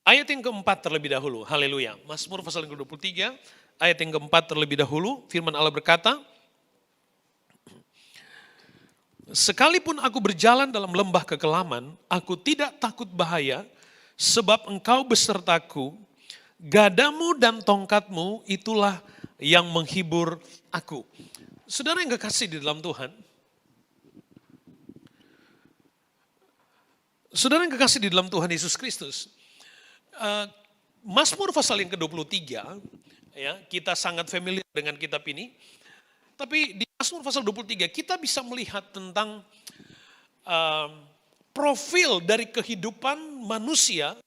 Ayat yang keempat terlebih dahulu, haleluya. Mazmur pasal yang ke-23, ayat yang keempat terlebih dahulu, firman Allah berkata, sekalipun aku berjalan dalam lembah kekelaman, aku tidak takut bahaya, sebab engkau besertaku, gadamu dan tongkatmu itulah yang menghibur aku. Saudara yang kekasih di dalam Tuhan, saudara yang kekasih di dalam Tuhan Yesus Kristus, Mazmur pasal yang ke-23, ya, kita sangat familiar dengan kitab ini, tapi di Mazmur pasal 23 kita bisa melihat tentang profil dari kehidupan manusia,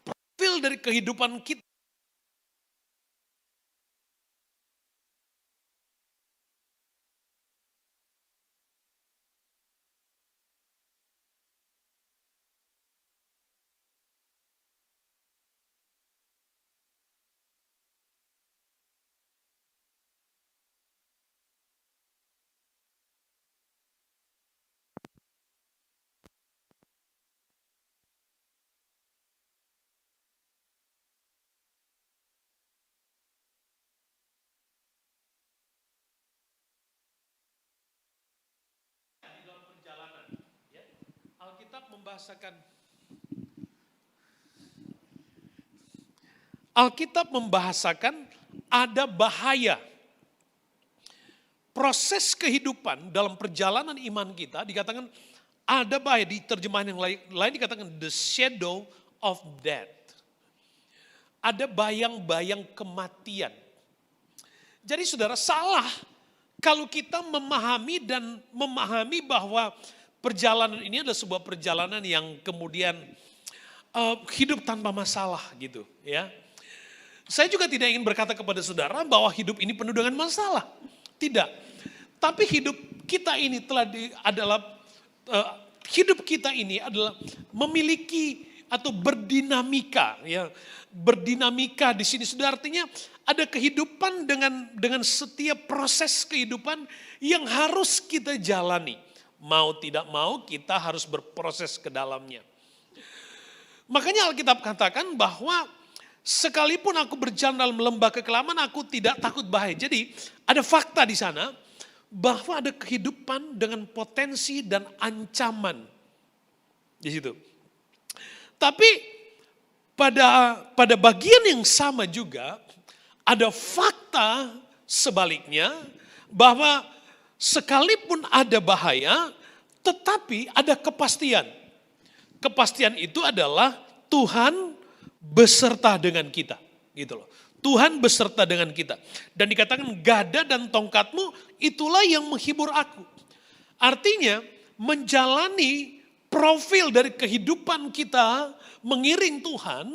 profil dari kehidupan kita. Alkitab membahasakan ada bahaya. Proses kehidupan dalam perjalanan iman kita dikatakan ada bahaya. Di terjemahan yang lain dikatakan the shadow of death. Ada bayang-bayang kematian. Jadi saudara salah kalau kita memahami bahwa perjalanan ini adalah sebuah perjalanan yang kemudian hidup tanpa masalah gitu ya. Saya juga tidak ingin berkata kepada saudara bahwa hidup ini penuh dengan masalah. Tidak. Tapi hidup kita ini hidup kita ini adalah memiliki atau berdinamika ya. Berdinamika di sini sudah artinya ada kehidupan dengan setiap proses kehidupan yang harus kita jalani. Mau tidak mau kita harus berproses ke dalamnya. Makanya Alkitab katakan bahwa sekalipun aku berjalan dalam lembah kekelaman, aku tidak takut bahaya. Jadi ada fakta di sana bahwa ada kehidupan dengan potensi dan ancaman di situ. Tapi pada bagian yang sama juga ada fakta sebaliknya bahwa sekalipun ada bahaya, tetapi ada kepastian. Kepastian itu adalah Tuhan beserta dengan kita, gitu loh. Tuhan beserta dengan kita. Dan dikatakan gada dan tongkatmu itulah yang menghibur aku. Artinya menjalani profil dari kehidupan kita mengiring Tuhan,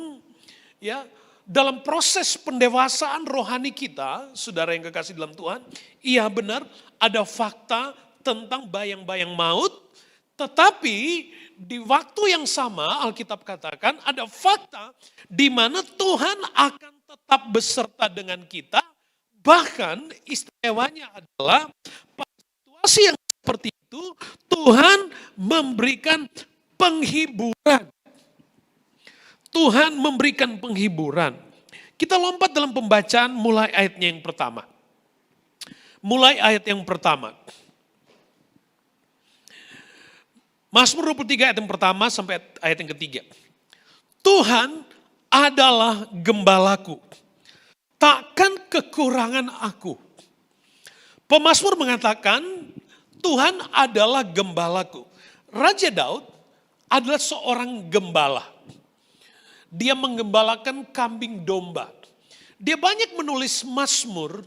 ya, dalam proses pendewasaan rohani kita, saudara yang kekasih dalam Tuhan, iya benar ada fakta tentang bayang-bayang maut, tetapi di waktu yang sama Alkitab katakan ada fakta di mana Tuhan akan tetap beserta dengan kita, bahkan istimewanya adalah pada situasi yang seperti itu Tuhan memberikan penghiburan. Tuhan memberikan penghiburan. Kita lompat dalam pembacaan mulai ayatnya yang pertama. Mulai ayat yang pertama. Mazmur 23 ayat yang pertama sampai ayat yang ketiga. Tuhan adalah gembalaku, takkan kekurangan aku. Pemazmur mengatakan Tuhan adalah gembalaku. Raja Daud adalah seorang gembala. Dia menggembalakan kambing domba. Dia banyak menulis mazmur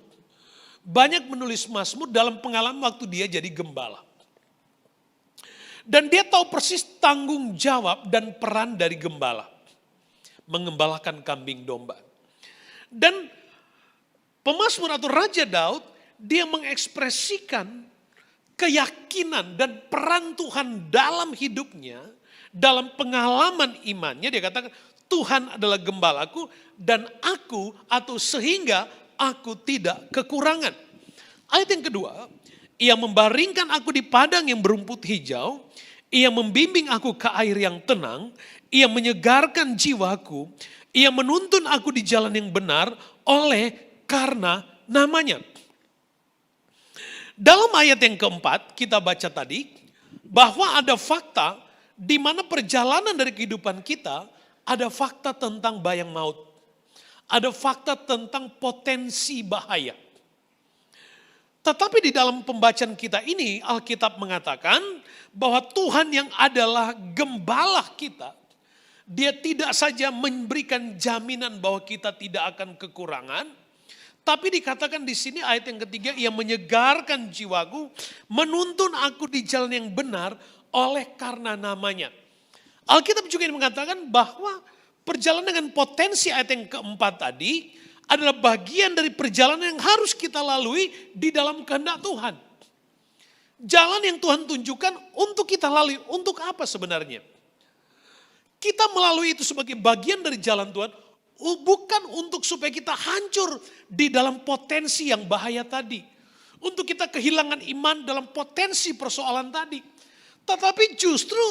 dalam pengalaman waktu dia jadi gembala. Dan dia tahu persis tanggung jawab dan peran dari gembala. Mengembalakan kambing domba. Dan pemazmur atau Raja Daud, dia mengekspresikan keyakinan dan peran Tuhan dalam hidupnya, dalam pengalaman imannya. Dia katakan, Tuhan adalah gembalaku dan aku atau sehingga aku tidak kekurangan. Ayat yang kedua, ia membaringkan aku di padang yang berumput hijau, Ia membimbing aku ke air yang tenang, ia menyegarkan jiwaku, ia menuntun aku di jalan yang benar oleh karena namanya. Dalam ayat yang keempat kita baca tadi, bahwa ada fakta di mana perjalanan dari kehidupan kita, ada fakta tentang bayang maut. Ada fakta tentang potensi bahaya. Tetapi di dalam pembacaan kita ini, Alkitab mengatakan bahwa Tuhan yang adalah gembala kita, Dia tidak saja memberikan jaminan bahwa kita tidak akan kekurangan, tapi dikatakan di sini ayat yang ketiga, Ia menyegarkan jiwaku, menuntun aku di jalan yang benar oleh karena namanya. Alkitab juga mengatakan bahwa perjalanan dengan potensi ayat yang keempat tadi adalah bagian dari perjalanan yang harus kita lalui di dalam kehendak Tuhan. Jalan yang Tuhan tunjukkan untuk kita lalui, untuk apa sebenarnya? Kita melalui itu sebagai bagian dari jalan Tuhan, bukan untuk supaya kita hancur di dalam potensi yang bahaya tadi. Untuk kita kehilangan iman dalam potensi persoalan tadi. Tetapi justru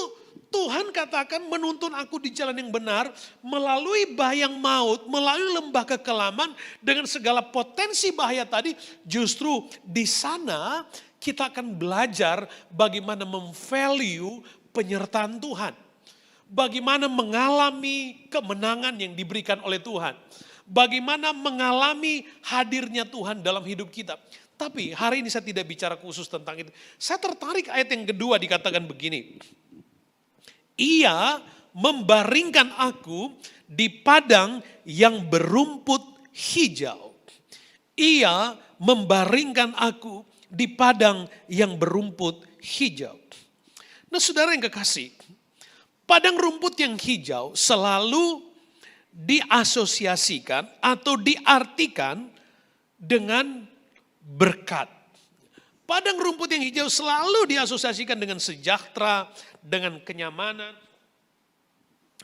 Tuhan katakan menuntun aku di jalan yang benar, melalui bayang maut, melalui lembah kekelaman, dengan segala potensi bahaya tadi, justru di sana kita akan belajar bagaimana memvalue penyertaan Tuhan. Bagaimana mengalami kemenangan yang diberikan oleh Tuhan. Bagaimana mengalami hadirnya Tuhan dalam hidup kita. Tapi hari ini saya tidak bicara khusus tentang itu. Saya tertarik ayat yang kedua dikatakan begini. Ia membaringkan aku di padang yang berumput hijau. Ia membaringkan aku di padang yang berumput hijau. Nah saudara yang kekasih, padang rumput yang hijau selalu diasosiasikan atau diartikan dengan berkat. Padang rumput yang hijau selalu diasosiasikan dengan sejahtera, dengan kenyamanan,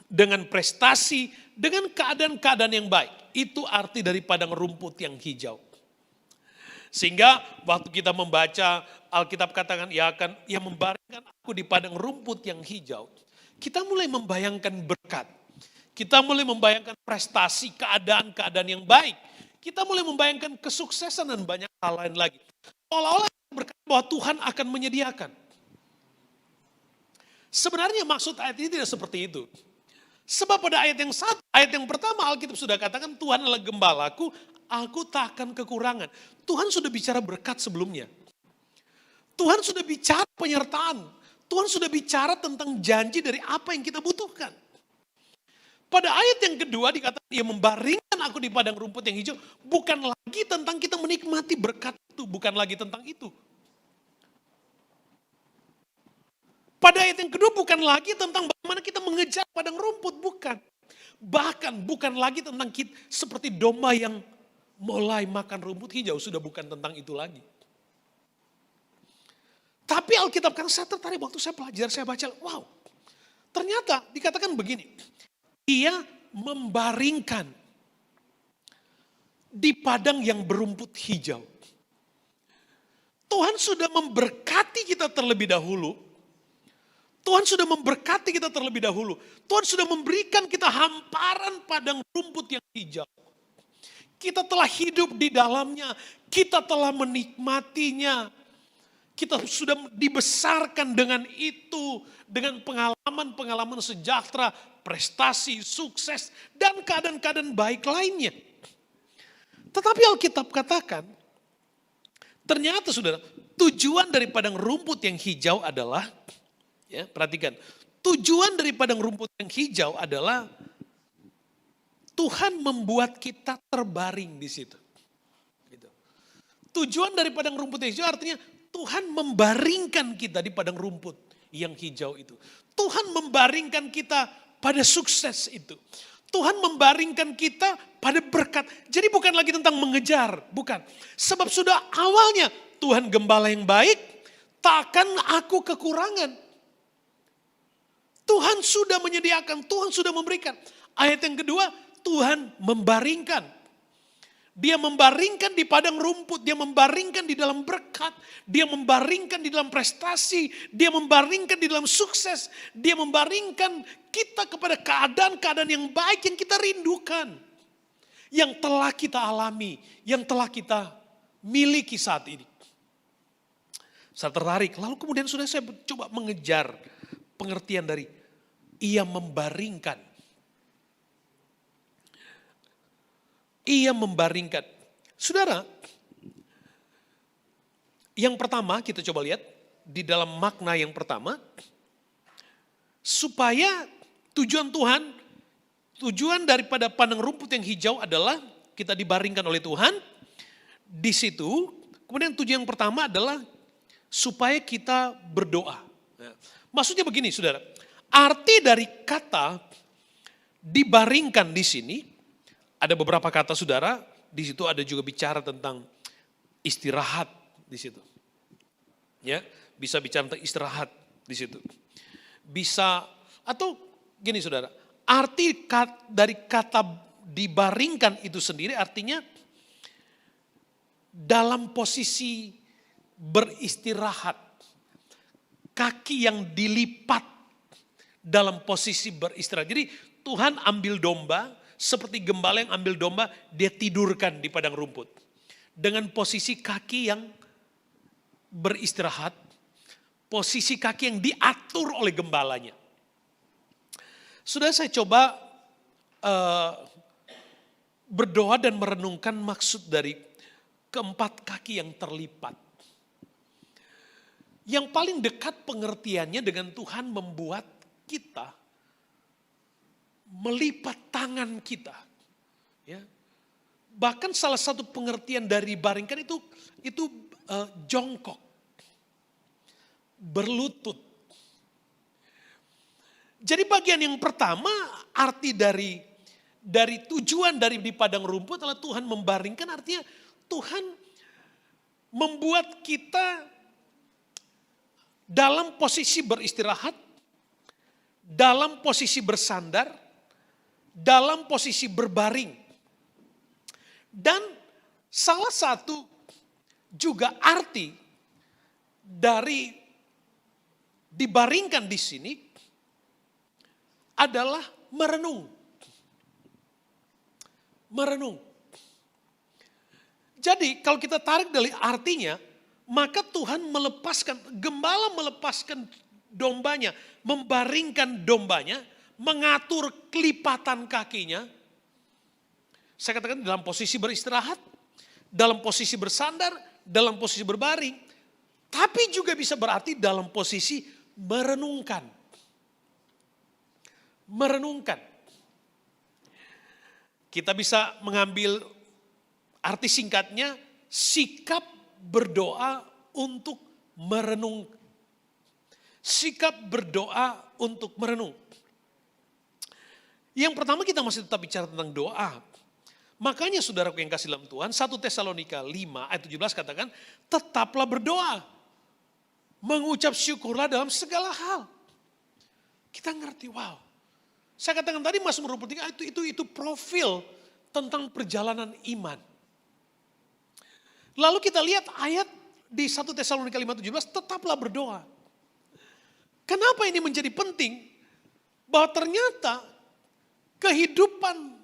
dengan prestasi, dengan keadaan-keadaan yang baik. Itu arti dari padang rumput yang hijau. Sehingga waktu kita membaca Alkitab katakan ia membaringkan aku di padang rumput yang hijau. Kita mulai membayangkan berkat. Kita mulai membayangkan prestasi, keadaan-keadaan yang baik. Kita mulai membayangkan kesuksesan dan banyak hal lain lagi. Seolah-olah berkata bahwa Tuhan akan menyediakan. Sebenarnya maksud ayat ini tidak seperti itu. Sebab pada ayat yang pertama Alkitab sudah katakan Tuhan adalah gembalaku, aku tak akan kekurangan. Tuhan sudah bicara berkat sebelumnya. Tuhan sudah bicara penyertaan. Tuhan sudah bicara tentang janji dari apa yang kita butuhkan. Pada ayat yang kedua dikatakan ia membaringkan aku di padang rumput yang hijau. Bukan lagi tentang kita menikmati berkat itu. Bukan lagi tentang itu. Pada ayat yang kedua bukan lagi tentang bagaimana kita mengejar padang rumput. Bukan. Bahkan bukan lagi tentang kita seperti domba yang mulai makan rumput hijau. Sudah bukan tentang itu lagi. Tapi Alkitab kan saya tertarik waktu saya belajar, saya baca, wow. Ternyata dikatakan begini. Ia membaringkan di padang yang berumput hijau. Tuhan sudah memberkati kita terlebih dahulu. Tuhan sudah memberkati kita terlebih dahulu. Tuhan sudah memberikan kita hamparan padang rumput yang hijau. Kita telah hidup di dalamnya. Kita telah menikmatinya. Kita sudah dibesarkan dengan itu. Dengan pengalaman-pengalaman sejahtera, prestasi, sukses, dan keadaan-keadaan baik lainnya. Tetapi Alkitab katakan, ternyata saudara, tujuan dari padang rumput yang hijau adalah, ya perhatikan, tujuan dari padang rumput yang hijau adalah Tuhan membuat kita terbaring di situ. Gitu. Tujuan dari padang rumput yang hijau artinya Tuhan membaringkan kita di padang rumput yang hijau itu. Tuhan membaringkan kita pada sukses itu. Tuhan membaringkan kita pada berkat. Jadi bukan lagi tentang mengejar, bukan. Sebab sudah awalnya Tuhan gembala yang baik, takkan aku kekurangan. Tuhan sudah menyediakan, Tuhan sudah memberikan. Ayat yang kedua, Tuhan membaringkan. Dia membaringkan di padang rumput, dia membaringkan di dalam berkat, dia membaringkan di dalam prestasi, dia membaringkan di dalam sukses, dia membaringkan kita kepada keadaan-keadaan yang baik yang kita rindukan. Yang telah kita alami, yang telah kita miliki saat ini. Saya tertarik, lalu kemudian sudah saya coba mengejar pengertian dari ia membaringkan. Ia membaringkan. Saudara, yang pertama kita coba lihat di dalam makna yang pertama, supaya tujuan daripada padang rumput yang hijau adalah kita dibaringkan oleh Tuhan. Di situ, kemudian tujuan yang pertama adalah supaya kita berdoa. Maksudnya begini, saudara, arti dari kata dibaringkan di sini, ada beberapa kata saudara, di situ ada juga bicara tentang istirahat di situ. Ya, bisa bicara tentang istirahat di situ. Bisa, atau gini saudara, arti dari kata dibaringkan itu sendiri artinya dalam posisi beristirahat. Kaki yang dilipat dalam posisi beristirahat. Jadi Tuhan ambil domba, seperti gembala yang ambil domba, dia tidurkan di padang rumput. Dengan posisi kaki yang beristirahat, posisi kaki yang diatur oleh gembalanya. Sudah saya coba berdoa dan merenungkan maksud dari keempat kaki yang terlipat. Yang paling dekat pengertiannya dengan Tuhan membuat kita melipat tangan kita. Ya. Bahkan salah satu pengertian dari baringkan itu jongkok. Berlutut. Jadi bagian yang pertama arti dari tujuan dari di padang rumput adalah Tuhan membaringkan, artinya Tuhan membuat kita dalam posisi beristirahat, dalam posisi bersandar, dalam posisi berbaring. Dan salah satu juga arti dari dibaringkan di sini adalah merenung. Merenung. Jadi kalau kita tarik dari artinya, maka Tuhan gembala melepaskan dombanya, membaringkan dombanya, mengatur kelipatan kakinya. Saya katakan dalam posisi beristirahat, dalam posisi bersandar, dalam posisi berbaring. Tapi juga bisa berarti dalam posisi merenungkan. Merenungkan. Kita bisa mengambil arti singkatnya, sikap berdoa untuk merenung. Sikap berdoa untuk merenung. Yang pertama kita masih tetap bicara tentang doa. Makanya saudaraku yang kasih dalam Tuhan, 1 Tesalonika 5 ayat 17 katakan, tetaplah berdoa. Mengucap syukurlah dalam segala hal. Kita ngerti, wow. Saya katakan tadi Mazmur 23 itu profil tentang perjalanan iman. Lalu kita lihat ayat di 1 Tesalonika 5:17, tetaplah berdoa. Kenapa ini menjadi penting? Bahwa ternyata kehidupan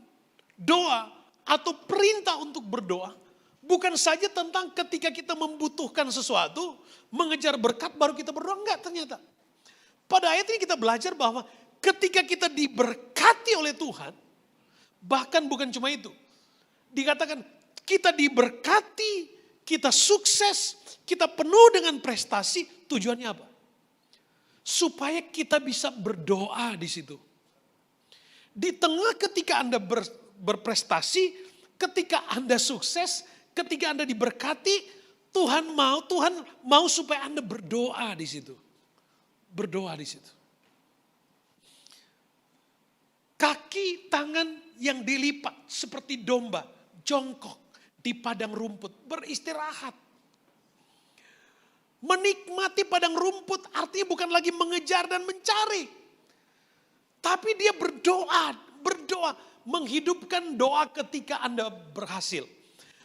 doa atau perintah untuk berdoa bukan saja tentang ketika kita membutuhkan sesuatu, mengejar berkat baru kita berdoa. Enggak ternyata. Pada ayat ini kita belajar bahwa ketika kita diberkati oleh Tuhan, bahkan bukan cuma itu. Dikatakan kita diberkati, kita sukses, kita penuh dengan prestasi, tujuannya apa? Supaya kita bisa berdoa di situ. Di tengah ketika Anda berprestasi, ketika Anda sukses, ketika Anda diberkati, Tuhan mau supaya Anda berdoa di situ. Berdoa di situ. Kaki tangan yang dilipat seperti domba, jongkok di padang rumput, beristirahat. Menikmati padang rumput artinya bukan lagi mengejar dan mencari. Tapi dia berdoa, menghidupkan doa ketika Anda berhasil.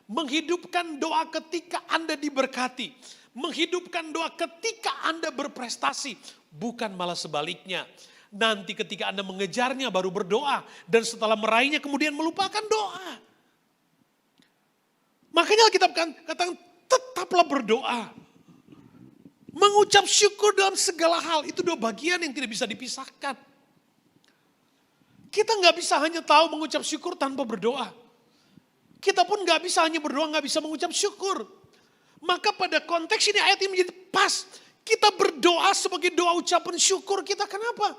Menghidupkan doa ketika Anda diberkati. Menghidupkan doa ketika Anda berprestasi. Bukan malah sebaliknya. Nanti ketika Anda mengejarnya baru berdoa. Dan setelah meraihnya kemudian melupakan doa. Makanya Alkitab katakan tetaplah berdoa. Mengucap syukur dalam segala hal. Itu dua bagian yang tidak bisa dipisahkan. Kita nggak bisa hanya tahu mengucap syukur tanpa berdoa. Kita pun nggak bisa hanya berdoa, nggak bisa mengucap syukur. Maka pada konteks ini ayat ini menjadi pas. Kita berdoa sebagai doa ucapan syukur kita. Kenapa?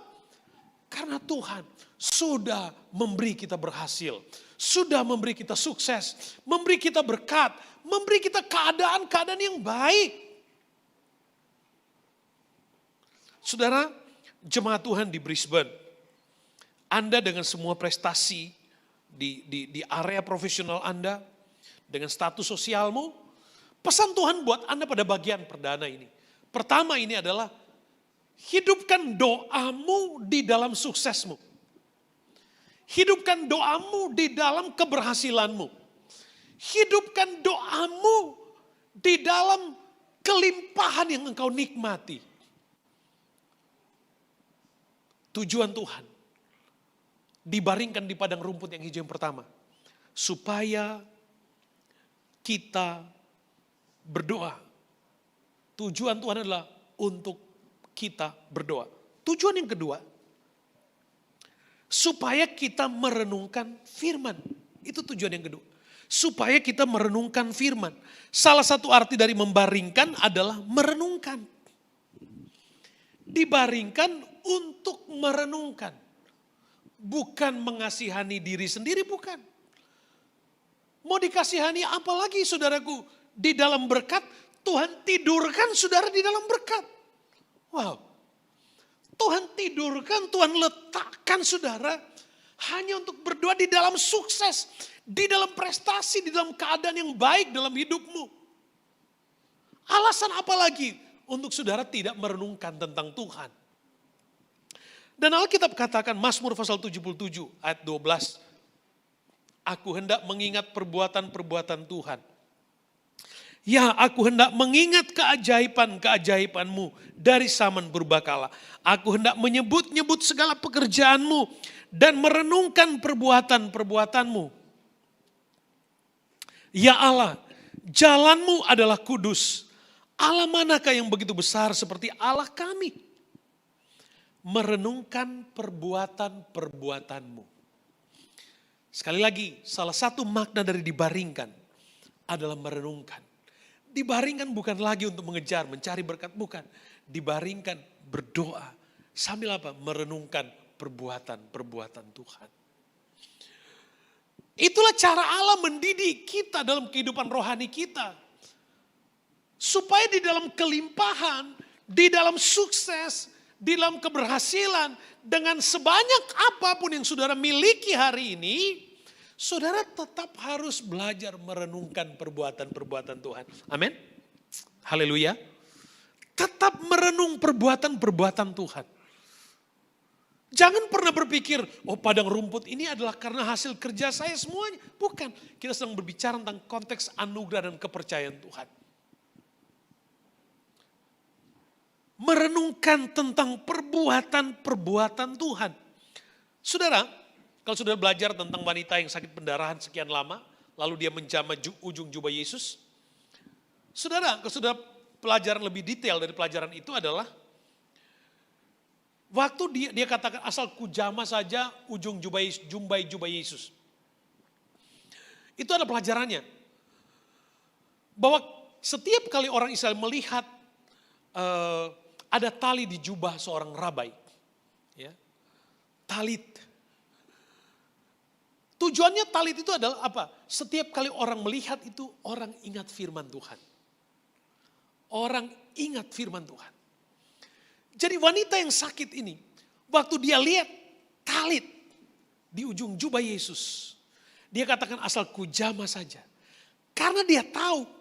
Karena Tuhan sudah memberi kita berhasil. Sudah memberi kita sukses. Memberi kita berkat. Memberi kita keadaan-keadaan yang baik. Saudara, jemaat Tuhan di Brisbane. Anda dengan semua prestasi di area profesional Anda, dengan status sosialmu, pesan Tuhan buat Anda pada bagian perdana ini. Pertama ini adalah, hidupkan doamu di dalam suksesmu. Hidupkan doamu di dalam keberhasilanmu. Hidupkan doamu di dalam kelimpahan yang engkau nikmati. Tujuan Tuhan dibaringkan di padang rumput yang hijau yang pertama. Supaya kita berdoa. Tujuan Tuhan adalah untuk kita berdoa. Tujuan yang kedua, supaya kita merenungkan firman. Itu tujuan yang kedua. Supaya kita merenungkan firman. Salah satu arti dari membaringkan adalah merenungkan. Dibaringkan untuk merenungkan. Bukan mengasihani diri sendiri, bukan. Mau dikasihani apa lagi saudaraku? Di dalam berkat, Tuhan tidurkan saudara di dalam berkat. Wow. Tuhan tidurkan, Tuhan letakkan saudara hanya untuk berdoa di dalam sukses. Di dalam prestasi, di dalam keadaan yang baik dalam hidupmu. Alasan apa lagi untuk saudara tidak merenungkan tentang Tuhan? Dan Alkitab katakan, Mazmur pasal 77 ayat 12. Aku hendak mengingat perbuatan-perbuatan Tuhan. Ya, aku hendak mengingat keajaiban-keajaibanmu dari zaman purbakala. Aku hendak menyebut-nyebut segala pekerjaanmu dan merenungkan perbuatan-perbuatanmu. Ya Allah, jalanmu adalah kudus. Allah manakah yang begitu besar seperti Allah kami? Merenungkan perbuatan-perbuatanmu. Sekali lagi, salah satu makna dari dibaringkan adalah merenungkan. Dibaringkan bukan lagi untuk mengejar, mencari berkat, bukan. Dibaringkan berdoa. Sambil apa? Merenungkan perbuatan-perbuatan Tuhan. Itulah cara Allah mendidik kita dalam kehidupan rohani kita. Supaya di dalam kelimpahan, di dalam sukses, di dalam keberhasilan, dengan sebanyak apapun yang saudara miliki hari ini, saudara tetap harus belajar merenungkan perbuatan-perbuatan Tuhan. Amin. Haleluya. Tetap merenung perbuatan-perbuatan Tuhan. Jangan pernah berpikir, oh padang rumput ini adalah karena hasil kerja saya semuanya. Bukan, kita sedang berbicara tentang konteks anugerah dan kepercayaan Tuhan. Merenungkan tentang perbuatan-perbuatan Tuhan. Saudara, kalau sudah belajar tentang wanita yang sakit pendarahan sekian lama, lalu dia menjamah ujung jubah Yesus. Saudara, kalau sudah pelajaran lebih detail dari pelajaran itu adalah, waktu dia katakan asal kujamah saja ujung jubah Yesus. Itu ada pelajarannya. Bahwa setiap kali orang Israel melihat ada tali di jubah seorang rabai. Ya. Talit. Tujuannya talit itu adalah apa? Setiap kali orang melihat itu, orang ingat firman Tuhan. Orang ingat firman Tuhan. Jadi wanita yang sakit ini, waktu dia lihat talit di ujung jubah Yesus, dia katakan asal kujamah saja. Karena dia tahu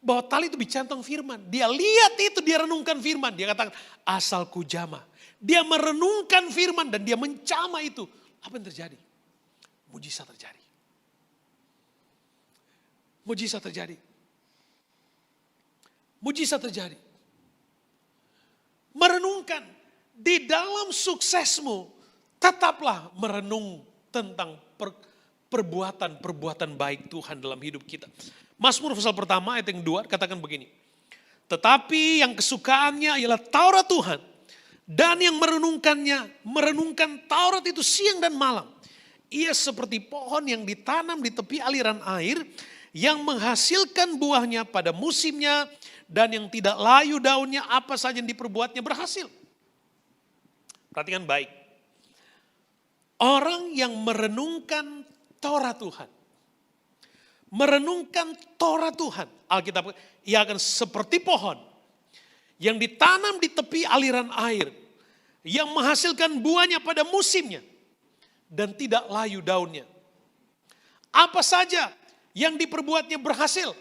bahwa tali itu bicantang firman. Dia lihat itu, dia renungkan firman. Dia katakan asal kujamah. Dia merenungkan firman dan dia mencamah itu. Apa yang terjadi? Mujizat terjadi. Mujizat terjadi. Mujizat terjadi. Merenungkan di dalam suksesmu, tetaplah merenung tentang perbuatan-perbuatan baik Tuhan dalam hidup kita. Mazmur pasal pertama ayat yang 2 katakan begini. Tetapi yang kesukaannya ialah Taurat Tuhan. Dan yang merenungkan Taurat itu siang dan malam. Ia seperti pohon yang ditanam di tepi aliran air, yang menghasilkan buahnya pada musimnya, dan yang tidak layu daunnya, apa saja yang diperbuatnya berhasil. Perhatikan baik. Orang yang merenungkan Taurat Tuhan. Merenungkan Taurat Tuhan. Alkitab, ia akan seperti pohon yang ditanam di tepi aliran air, yang menghasilkan buahnya pada musimnya, dan tidak layu daunnya. Apa saja yang diperbuatnya berhasil.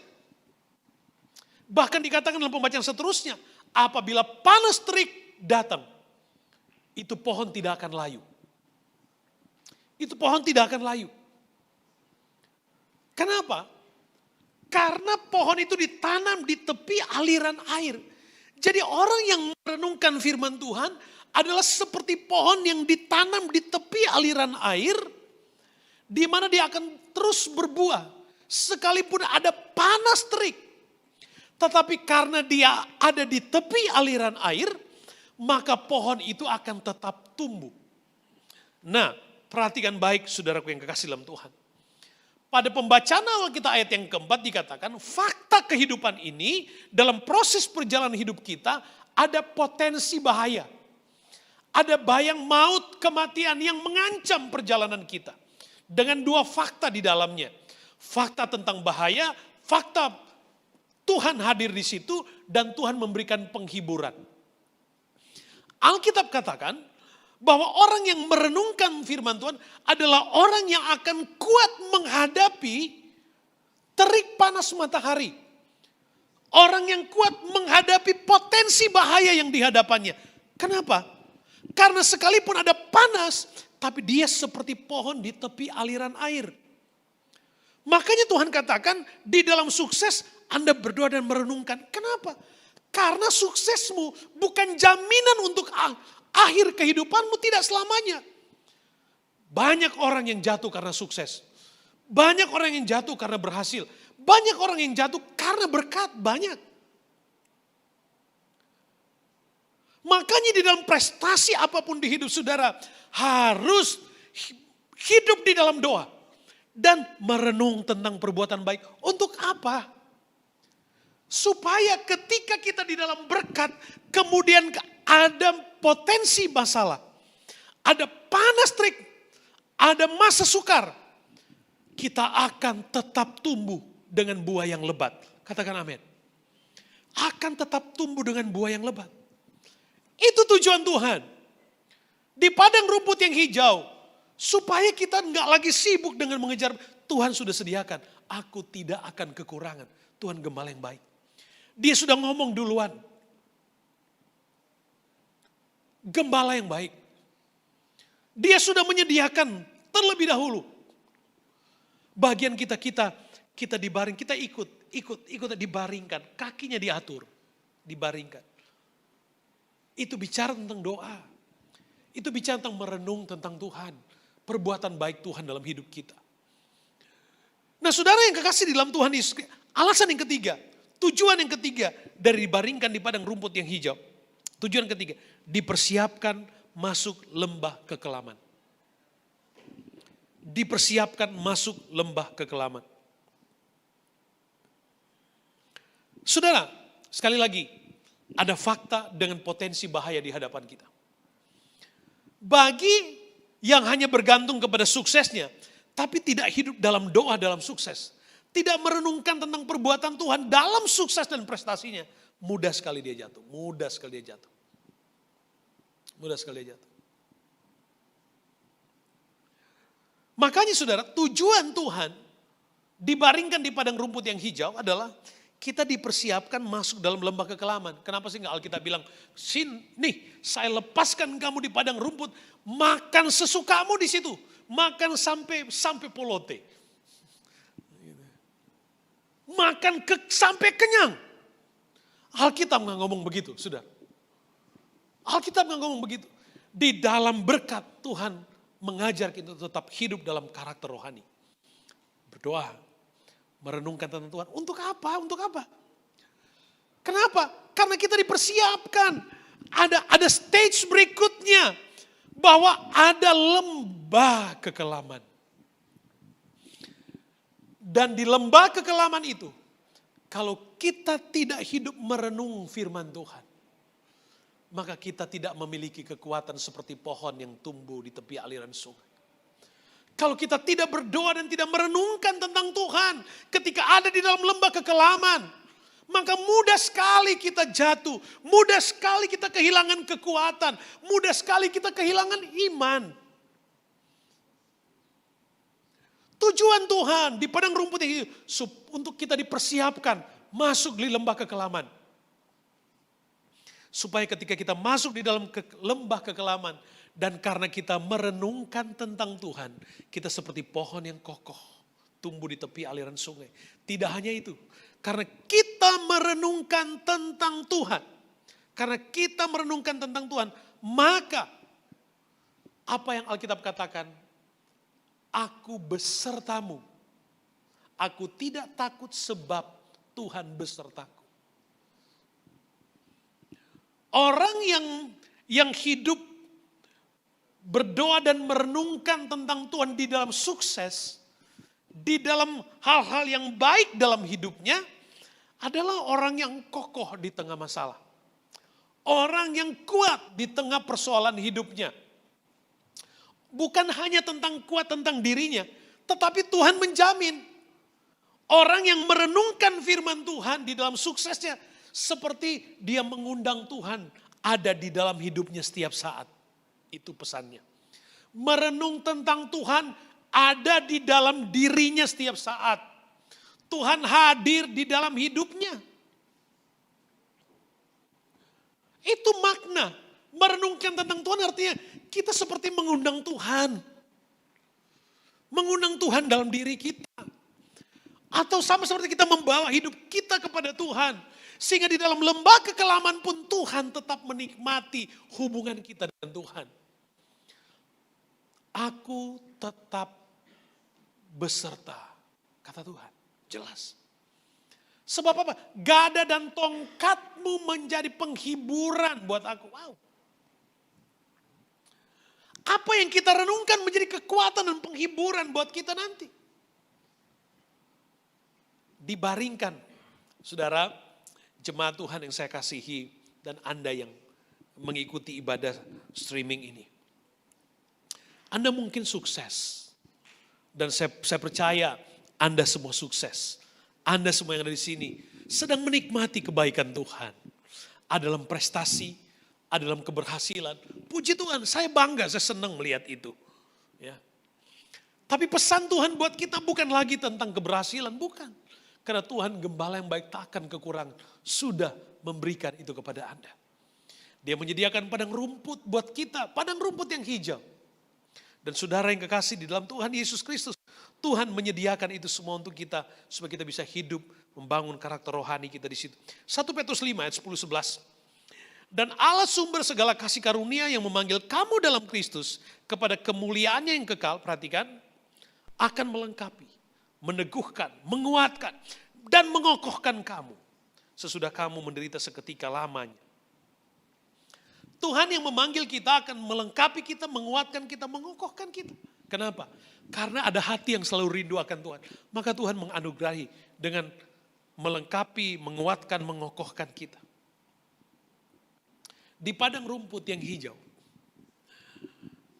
Bahkan dikatakan dalam pembacaan seterusnya, apabila panas terik datang, itu pohon tidak akan layu. Itu pohon tidak akan layu. Kenapa? Karena pohon itu ditanam di tepi aliran air. Jadi orang yang merenungkan firman Tuhan adalah seperti pohon yang ditanam di tepi aliran air, di mana dia akan terus berbuah sekalipun ada panas terik. Tetapi karena dia ada di tepi aliran air, maka pohon itu akan tetap tumbuh. Nah, perhatikan baik saudaraku yang kekasih dalam Tuhan. Pada pembacaan awal kita ayat yang keempat dikatakan, fakta kehidupan ini dalam proses perjalanan hidup kita ada potensi bahaya. Ada bayang maut, kematian yang mengancam perjalanan kita. Dengan dua fakta di dalamnya. Fakta tentang bahaya, fakta Tuhan hadir di situ dan Tuhan memberikan penghiburan. Alkitab katakan bahwa orang yang merenungkan firman Tuhan adalah orang yang akan kuat menghadapi terik panas matahari. Orang yang kuat menghadapi potensi bahaya yang dihadapannya. Kenapa? Karena sekalipun ada panas, tapi dia seperti pohon di tepi aliran air. Makanya Tuhan katakan di dalam sukses Anda berdoa dan merenungkan. Kenapa? Karena suksesmu bukan jaminan untuk akhir kehidupanmu, tidak selamanya. Banyak orang yang jatuh karena sukses. Banyak orang yang jatuh karena berhasil. Banyak orang yang jatuh karena berkat, banyak. Makanya di dalam prestasi apapun di hidup saudara, harus hidup di dalam doa. Dan merenung tentang perbuatan baik. Untuk apa? Supaya ketika kita di dalam berkat, kemudian ada potensi masalah. Ada panas terik, ada masa sukar. Kita akan tetap tumbuh dengan buah yang lebat. Katakan amin. Akan tetap tumbuh dengan buah yang lebat. Itu tujuan Tuhan. Di padang rumput yang hijau. Supaya kita nggak lagi sibuk dengan mengejar. Tuhan sudah sediakan. Aku tidak akan kekurangan. Tuhan gembala yang baik. Dia sudah ngomong duluan. Gembala yang baik. Dia sudah menyediakan terlebih dahulu. Bagian kita dibaring, kita ikut dibaringkan. Kakinya diatur, dibaringkan. Itu bicara tentang doa. Itu bicara tentang merenung tentang Tuhan. Perbuatan baik Tuhan dalam hidup kita. Nah saudara yang kekasih di dalam Tuhan Yesus, alasan yang ketiga. Tujuan yang ketiga dari dibaringkan di padang rumput yang hijau. Tujuan ketiga, dipersiapkan masuk lembah kekelaman. Dipersiapkan masuk lembah kekelaman. Saudara, sekali lagi, ada fakta dengan potensi bahaya di hadapan kita. Bagi yang hanya bergantung kepada suksesnya, tapi tidak hidup dalam doa dalam sukses. Tidak merenungkan tentang perbuatan Tuhan dalam sukses dan prestasinya. Mudah sekali dia jatuh. Mudah sekali dia jatuh. Mudah sekali dia jatuh. Makanya saudara, tujuan Tuhan dibaringkan di padang rumput yang hijau adalah kita dipersiapkan masuk dalam lembah kekelaman. Kenapa sih nggak Alkitab bilang, nih saya lepaskan kamu di padang rumput, makan sesukamu di situ. Makan sampai polote. Makan sampai kenyang. Alkitab nggak ngomong begitu, saudara. Alkitab nggak ngomong begitu. Di dalam berkat Tuhan mengajar kita tetap hidup dalam karakter rohani. Berdoa, merenungkan tentang Tuhan. Untuk apa? Untuk apa? Kenapa? Karena kita dipersiapkan. Ada stage berikutnya. Bahwa ada lembah kekelaman. Dan di lembah kekelaman itu, kalau kita tidak hidup merenung firman Tuhan, maka kita tidak memiliki kekuatan seperti pohon yang tumbuh di tepi aliran sungai. Kalau kita tidak berdoa dan tidak merenungkan tentang Tuhan, ketika ada di dalam lembah kekelaman, maka mudah sekali kita jatuh, mudah sekali kita kehilangan kekuatan, mudah sekali kita kehilangan iman. Tujuan Tuhan di padang rumput ini untuk kita dipersiapkan masuk di lembah kekelaman. Supaya ketika kita masuk di dalam lembah kekelaman dan karena kita merenungkan tentang Tuhan, kita seperti pohon yang kokoh, tumbuh di tepi aliran sungai. Tidak hanya itu. Karena kita merenungkan tentang Tuhan. Karena kita merenungkan tentang Tuhan. Maka apa yang Alkitab katakan. Aku besertamu. Aku tidak takut sebab Tuhan besertaku. Orang yang hidup berdoa dan merenungkan tentang Tuhan di dalam sukses. Di dalam hal-hal yang baik dalam hidupnya adalah orang yang kokoh di tengah masalah. Orang yang kuat di tengah persoalan hidupnya. Bukan hanya kuat tentang dirinya, tetapi Tuhan menjamin. Orang yang merenungkan firman Tuhan di dalam suksesnya seperti dia mengundang Tuhan ada di dalam hidupnya setiap saat. Itu pesannya. Merenung tentang Tuhan ada di dalam dirinya setiap saat. Tuhan hadir di dalam hidupnya. Itu makna. Merenungkan tentang Tuhan artinya kita seperti mengundang Tuhan. Mengundang Tuhan dalam diri kita. Atau sama seperti kita membawa hidup kita kepada Tuhan. Sehingga di dalam lembah kekelaman pun Tuhan tetap menikmati hubungan kita dengan Tuhan. Aku tetap beserta, kata Tuhan. Jelas. Sebab apa? Gada dan tongkatmu menjadi penghiburan buat aku. Wow. Apa yang kita renungkan menjadi kekuatan dan penghiburan buat kita nanti. Dibaringkan, saudara, jemaat Tuhan yang saya kasihi dan Anda yang mengikuti ibadah streaming ini. Anda mungkin sukses. Dan saya percaya Anda semua sukses. Anda semua yang ada di sini sedang menikmati kebaikan Tuhan. Ada dalam prestasi, ada dalam keberhasilan. Puji Tuhan, saya bangga, saya senang melihat itu. Ya. Tapi pesan Tuhan buat kita bukan lagi tentang keberhasilan, bukan. Karena Tuhan gembala yang baik tak akan kekurangan. Sudah memberikan itu kepada Anda. Dia menyediakan padang rumput buat kita, padang rumput yang hijau. Dan saudara yang kekasih di dalam Tuhan Yesus Kristus, Tuhan menyediakan itu semua untuk kita supaya kita bisa hidup, membangun karakter rohani kita di situ. 1 Petrus 5 ayat 10-11. Dan Allah sumber segala kasih karunia yang memanggil kamu dalam Kristus kepada kemuliaannya yang kekal, perhatikan, akan melengkapi, meneguhkan, menguatkan, dan mengokohkan kamu sesudah kamu menderita seketika lamanya. Tuhan yang memanggil kita akan melengkapi kita, menguatkan kita, mengokohkan kita. Kenapa? Karena ada hati yang selalu rindu akan Tuhan. Maka Tuhan menganugerahi dengan melengkapi, menguatkan, mengokohkan kita. Di padang rumput yang hijau.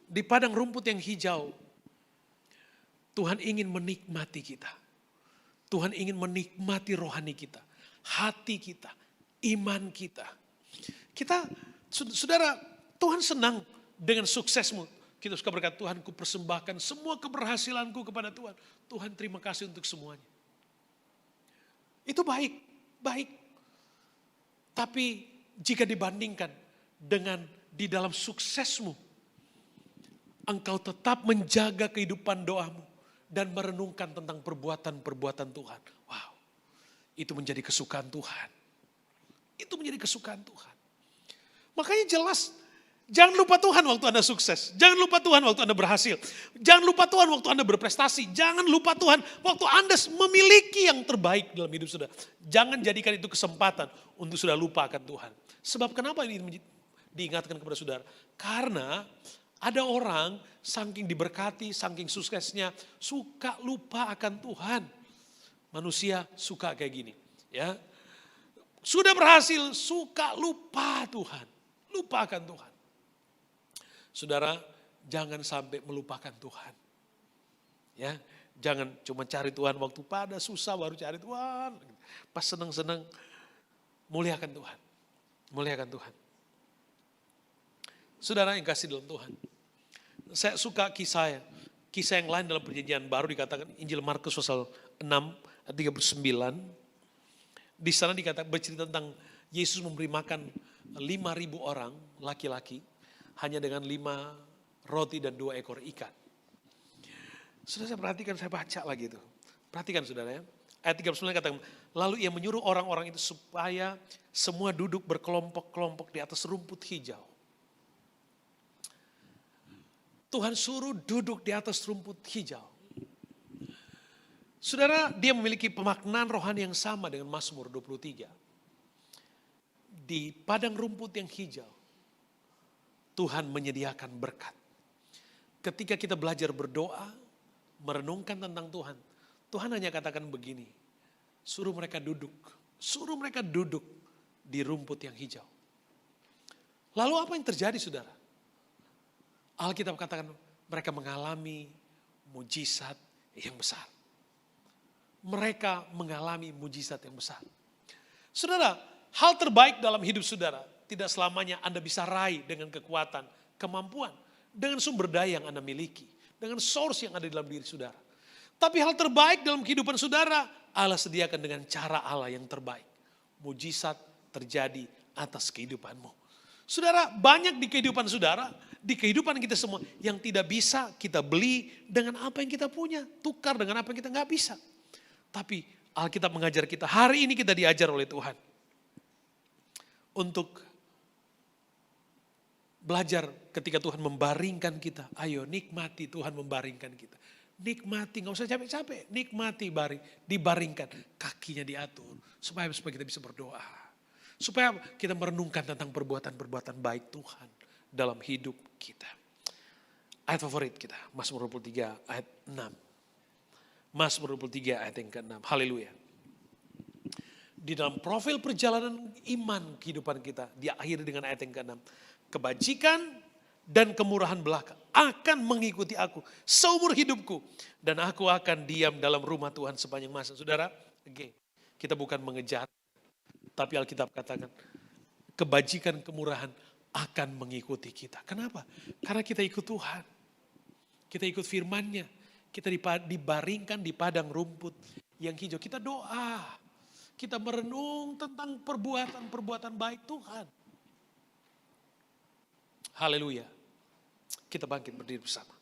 Di padang rumput yang hijau. Tuhan ingin menikmati kita. Tuhan ingin menikmati rohani kita. Hati kita. Iman kita. Saudara, Tuhan senang dengan suksesmu. Kita suka berkata, Tuhan, ku persembahkan semua keberhasilanku kepada Tuhan. Tuhan, terima kasih untuk semuanya. Itu baik, baik. Tapi jika dibandingkan dengan di dalam suksesmu, engkau tetap menjaga kehidupan doamu dan merenungkan tentang perbuatan-perbuatan Tuhan. Wow, itu menjadi kesukaan Tuhan. Itu menjadi kesukaan Tuhan. Makanya jelas, jangan lupa Tuhan waktu Anda sukses. Jangan lupa Tuhan waktu Anda berhasil. Jangan lupa Tuhan waktu Anda berprestasi. Jangan lupa Tuhan waktu Anda memiliki yang terbaik dalam hidup saudara. Jangan jadikan itu kesempatan untuk sudah lupa akan Tuhan. Sebab kenapa ini diingatkan kepada saudara? Karena ada orang saking diberkati, saking suksesnya, suka lupa akan Tuhan. Manusia suka kayak gini. Ya, sudah berhasil, suka lupa Tuhan. Lupa akan Tuhan. Saudara, jangan sampai melupakan Tuhan. Ya, jangan cuma cari Tuhan waktu pada susah baru cari Tuhan. Pas senang-senang, muliakan Tuhan. Muliakan Tuhan. Saudara yang kasih dalam Tuhan. Saya suka kisah yang lain dalam perjanjian baru dikatakan Injil Markus pasal 6 ayat 39. Di sana dikatakan bercerita tentang Yesus memberi makan 5.000 orang laki-laki hanya dengan 5 roti dan 2 ekor ikan. Sudah saya perhatikan, saya baca lagi itu. Perhatikan saudara ya. Ayat 39 katakan, lalu ia menyuruh orang-orang itu supaya semua duduk berkelompok-kelompok di atas rumput hijau. Tuhan suruh duduk di atas rumput hijau. Saudara, dia memiliki pemaknaan rohani yang sama dengan Mazmur 23. Di padang rumput yang hijau, Tuhan menyediakan berkat. Ketika kita belajar berdoa, merenungkan tentang Tuhan, Tuhan hanya katakan begini, suruh mereka duduk di rumput yang hijau. Lalu apa yang terjadi saudara? Alkitab katakan mereka mengalami mujizat yang besar. Mereka mengalami mujizat yang besar. Saudara, hal terbaik dalam hidup saudara tidak selamanya Anda bisa raih dengan kekuatan, kemampuan, dengan sumber daya yang Anda miliki, dengan source yang ada di dalam diri saudara. Tapi hal terbaik dalam kehidupan saudara, Allah sediakan dengan cara Allah yang terbaik. Mujizat terjadi atas kehidupanmu. Saudara, banyak di kehidupan saudara, di kehidupan kita semua yang tidak bisa kita beli dengan apa yang kita punya, tukar dengan apa yang kita nggak bisa. Tapi Alkitab mengajar kita, hari ini kita diajar oleh Tuhan untuk belajar ketika Tuhan membaringkan kita. Ayo nikmati Tuhan membaringkan kita. Nikmati, gak usah capek-capek. Nikmati dibaringkan. Kakinya diatur. Supaya kita bisa berdoa. Supaya kita merenungkan tentang perbuatan-perbuatan baik Tuhan dalam hidup kita. Ayat favorit kita, Mazmur 23 ayat 6. Mazmur 23 ayat yang ke-6. Haleluya. Di dalam profil perjalanan iman kehidupan kita, diakhiri dengan ayat yang ke-6. Kebajikan dan kemurahan belaka akan mengikuti aku seumur hidupku. Dan aku akan diam dalam rumah Tuhan sepanjang masa. Saudara, kita bukan mengejar. Tapi Alkitab katakan, kebajikan kemurahan akan mengikuti kita. Kenapa? Karena kita ikut Tuhan. Kita ikut firman-Nya. Kita dibaringkan di padang rumput yang hijau. Kita doa. Kita merenung tentang perbuatan-perbuatan baik Tuhan. Haleluya. Kita bangkit berdiri bersama.